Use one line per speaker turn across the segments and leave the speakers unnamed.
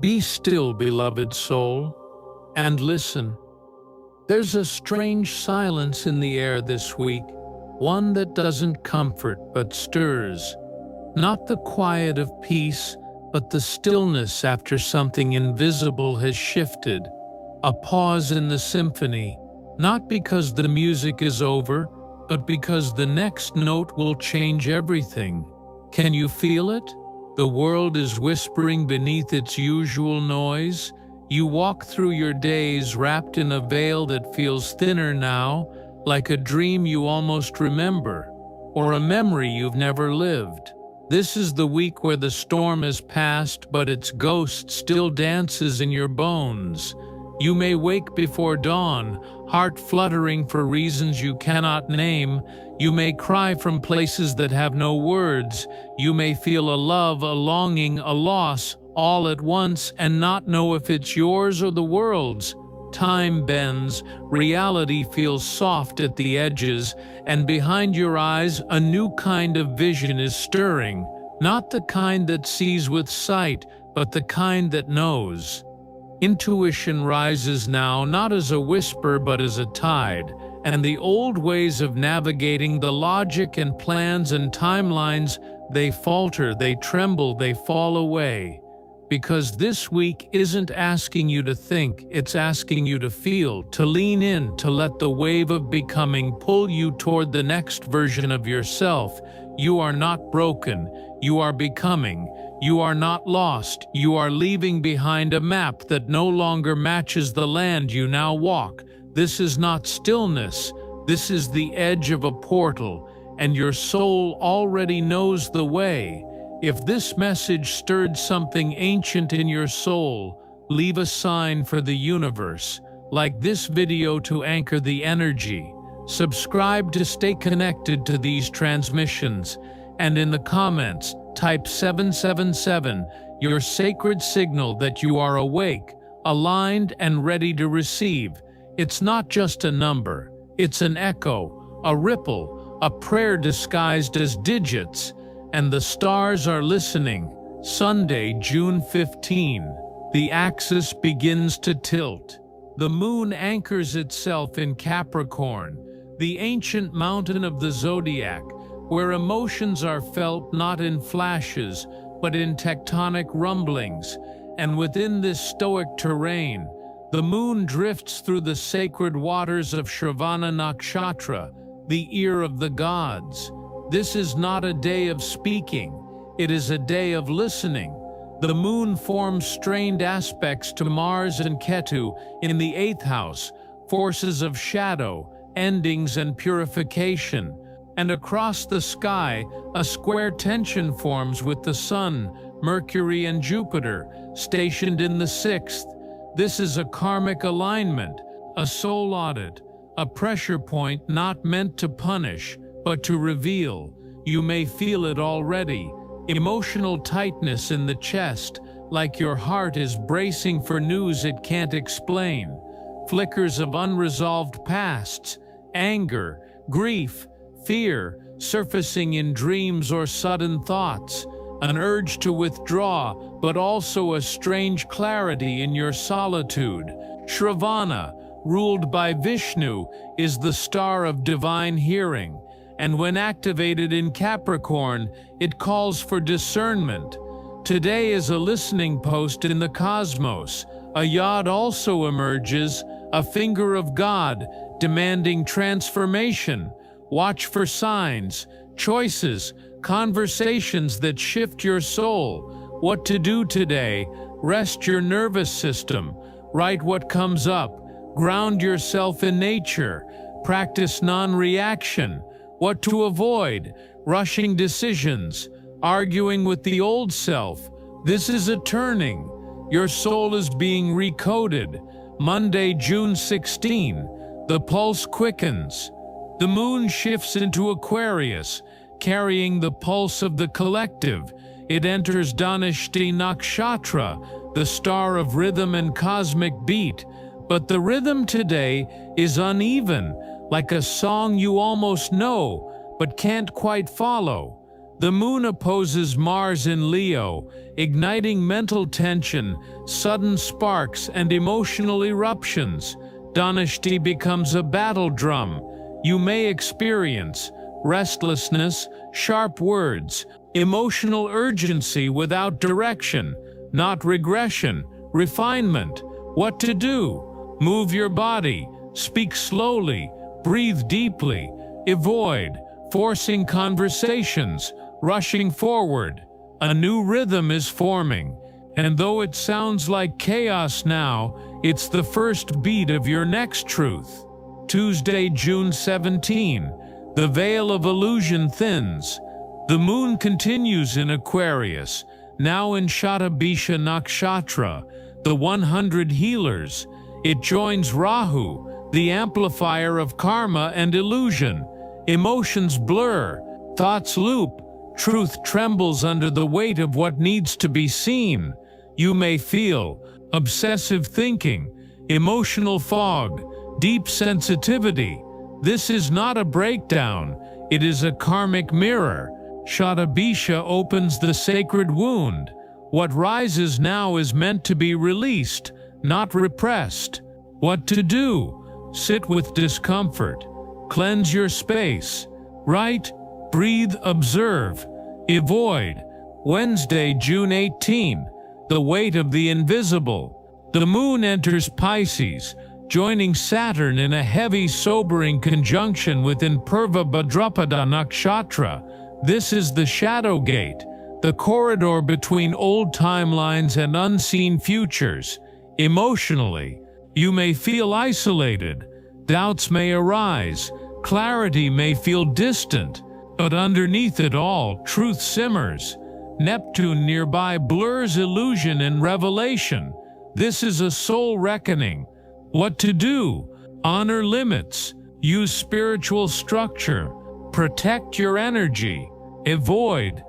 Be still, beloved soul, and listen. There's a strange silence in the air this week, one that doesn't comfort but stirs. Not the quiet of peace, but the stillness after something invisible has shifted. A pause in the symphony, not because the music is over, but because the next note will change everything. Can you feel it? The world is whispering beneath its usual noise. You walk through your days wrapped in a veil that feels thinner now, like a dream you almost remember, or a memory you've never lived. This is the week where the storm has passed, but its ghost still dances in your bones. You may wake before dawn, heart fluttering for reasons you cannot name. You may cry from places that have no words. You may feel a love, a longing, a loss, all at once, and not know if it's yours or the world's. Time bends, reality feels soft at the edges, and behind your eyes a new kind of vision is stirring. Not the kind that sees with sight, but the kind that knows. Intuition rises now, not as a whisper but as a tide, and the old ways of navigating the logic and plans and timelines, they falter, they tremble, they fall away. Because this week isn't asking you to think, it's asking you to feel, to lean in, to let the wave of becoming pull you toward the next version of yourself. You are not broken, you are becoming. You are not lost, you are leaving behind a map that no longer matches the land you now walk. This is not stillness, this is the edge of a portal, and your soul already knows the way. If this message stirred something ancient in your soul, leave a sign for the universe, like this video to anchor the energy. Subscribe to stay connected to these transmissions, and in the comments, type 777, your sacred signal that you are awake, aligned, and ready to receive. It's not just a number, it's an echo, a ripple, a prayer disguised as digits, and the stars are listening. Sunday, June 15. The axis begins to tilt. The moon anchors itself in Capricorn, the ancient mountain of the zodiac, where emotions are felt not in flashes, but in tectonic rumblings. And within this stoic terrain, the moon drifts through the sacred waters of Ashwini Nakshatra, the ear of the gods. This is not a day of speaking, it is a day of listening. The moon forms strained aspects to Mars and Ketu in the 8th house, forces of shadow, endings and purification. And across the sky, a square tension forms with the Sun, Mercury and Jupiter, stationed in the 6th. This is a karmic alignment, a soul audit, a pressure point not meant to punish, but to reveal. You may feel it already. Emotional tightness in the chest, like your heart is bracing for news it can't explain. Flickers of unresolved pasts, anger, grief, fear, surfacing in dreams or sudden thoughts. An urge to withdraw, but also a strange clarity in your solitude. Shravana, ruled by Vishnu, is the star of divine hearing, and when activated in Capricorn, it calls for discernment. Today is a listening post in the cosmos. A yod also emerges, a finger of God, demanding transformation. Watch for signs, choices, conversations that shift your soul. What to do today? Rest your nervous system. Write what comes up. Ground yourself in nature. Practice non-reaction. What to avoid? Rushing decisions. Arguing with the old self. This is a turning. Your soul is being recoded. Monday, June 16. The pulse quickens. The moon shifts into Aquarius, carrying the pulse of the collective. It enters Dhanishti Nakshatra, the star of rhythm and cosmic beat. But the rhythm today is uneven, like a song you almost know, but can't quite follow. The moon opposes Mars in Leo, igniting mental tension, sudden sparks, and emotional eruptions. Dhanishti becomes a battle drum. You may experience restlessness, sharp words, emotional urgency without direction, not regression, refinement. What to do? Move your body, speak slowly, breathe deeply, avoid forcing conversations, rushing forward. A new rhythm is forming, and though it sounds like chaos now, it's the first beat of your next truth. Tuesday, June 17. The veil of illusion thins. The moon continues in Aquarius, now in Shatabisha Nakshatra, the 100 healers. It joins Rahu, the amplifier of karma and illusion. Emotions blur, thoughts loop, truth trembles under the weight of what needs to be seen. You may feel obsessive thinking, emotional fog, deep sensitivity. This is not a breakdown, it is a karmic mirror. Shatabisha opens the sacred wound. What rises now is meant to be released, not repressed. What to do? Sit with discomfort. Cleanse your space. Write, breathe, observe. Avoid. Wednesday, June 18. The weight of the invisible. The moon enters Pisces, joining Saturn in a heavy, sobering conjunction within Purva Bhadrapada Nakshatra. This is the shadow gate, the corridor between old timelines and unseen futures. Emotionally, you may feel isolated. Doubts may arise. Clarity may feel distant. But underneath it all, truth simmers. Neptune nearby blurs illusion and revelation. This is a soul reckoning. What to do? Honor limits. Use spiritual structure. Protect your energy. Avoid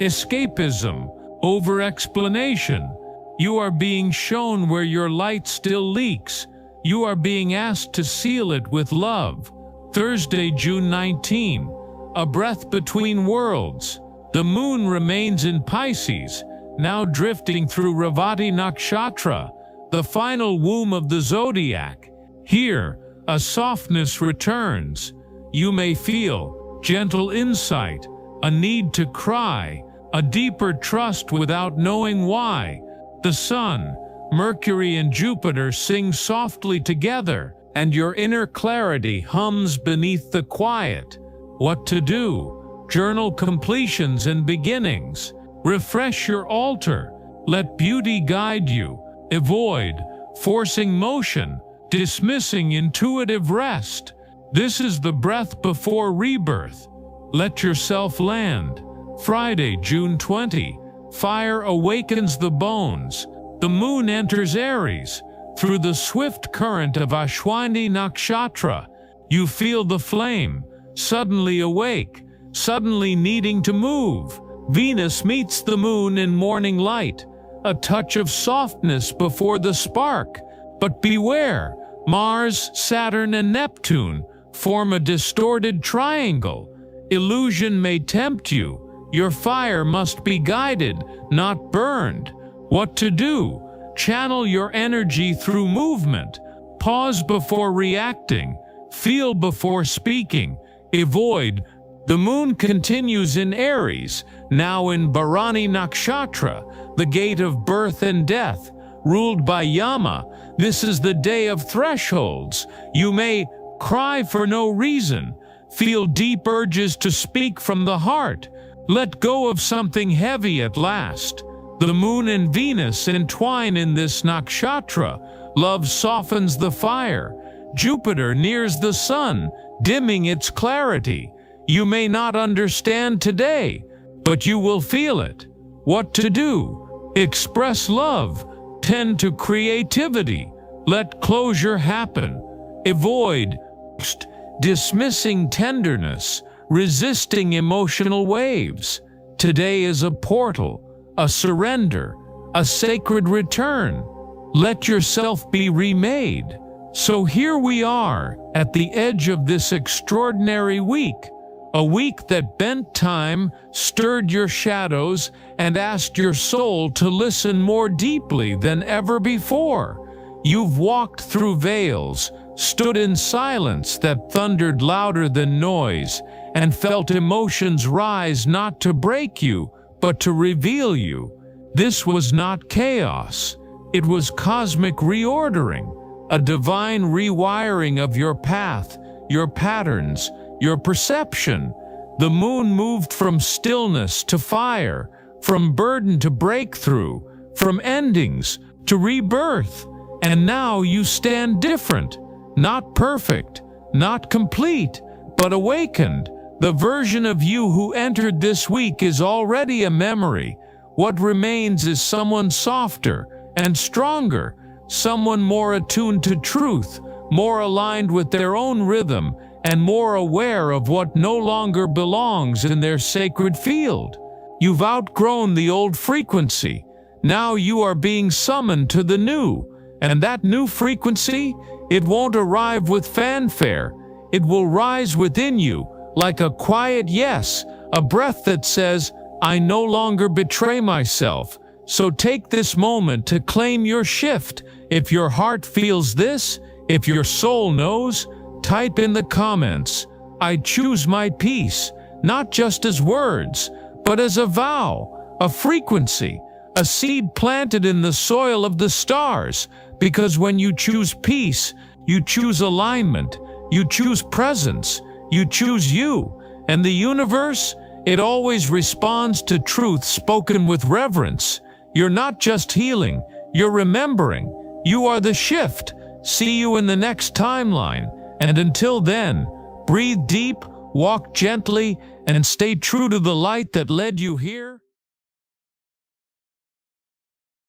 escapism, over-explanation. You are being shown where your light still leaks. You are being asked to seal it with love. Thursday, June 19. A breath between worlds. The moon remains in Pisces, now drifting through Revati Nakshatra, the final womb of the zodiac. Here, a softness returns. You may feel gentle insight, a need to cry, a deeper trust without knowing why. The Sun, Mercury, and Jupiter sing softly together, and your inner clarity hums beneath the quiet. What to do? Journal completions and beginnings. Refresh your altar. Let beauty guide you. Avoid forcing motion, dismissing intuitive rest. This is the breath before rebirth. Let yourself land. Friday, June 20. Fire awakens the bones. The moon enters Aries. Through the swift current of Ashwini Nakshatra, you feel the flame, suddenly awake, suddenly needing to move. Venus meets the moon in morning light, a touch of softness before the spark. But beware, Mars, Saturn, and Neptune form a distorted triangle. Illusion may tempt you. Your fire must be guided, not burned. What to do? Channel your energy through movement. Pause before reacting. Feel before speaking. Avoid. The moon continues in Aries, now in Bharani Nakshatra, the gate of birth and death, ruled by Yama. This is the day of thresholds. You may cry for no reason. Feel deep urges to speak from the heart. Let go of something heavy at last. The moon and Venus entwine in this nakshatra. Love softens the fire. Jupiter nears the sun, dimming its clarity. You may not understand today, but you will feel it. What to do? Express love. Tend to creativity. Let closure happen. Avoid dismissing tenderness, resisting emotional waves. Today is a portal, a surrender, a sacred return. Let yourself be remade. So here we are, at the edge of this extraordinary week. A week that bent time, stirred your shadows, and asked your soul to listen more deeply than ever before. You've walked through veils, stood in silence that thundered louder than noise, and felt emotions rise not to break you, but to reveal you. This was not chaos. It was cosmic reordering, a divine rewiring of your path, your patterns, your perception. The moon moved from stillness to fire, from burden to breakthrough, from endings to rebirth. And now you stand different, not perfect, not complete, but awakened. The version of you who entered this week is already a memory. What remains is someone softer and stronger, someone more attuned to truth, more aligned with their own rhythm, and more aware of what no longer belongs in their sacred field. You've outgrown the old frequency. Now you are being summoned to the new. And that new frequency, it won't arrive with fanfare. It will rise within you, like a quiet yes, a breath that says, I no longer betray myself. So take this moment to claim your shift. If your heart feels this, if your soul knows, type in the comments, I choose my peace, not just as words, but as a vow, a frequency, a seed planted in the soil of the stars. Because when you choose peace, you choose alignment, you choose presence, you choose you. And the universe, it always responds to truth spoken with reverence. You're not just healing, you're remembering. You are the shift. See you in the next timeline. And until then, breathe deep, walk gently, and stay true to the light that led you here.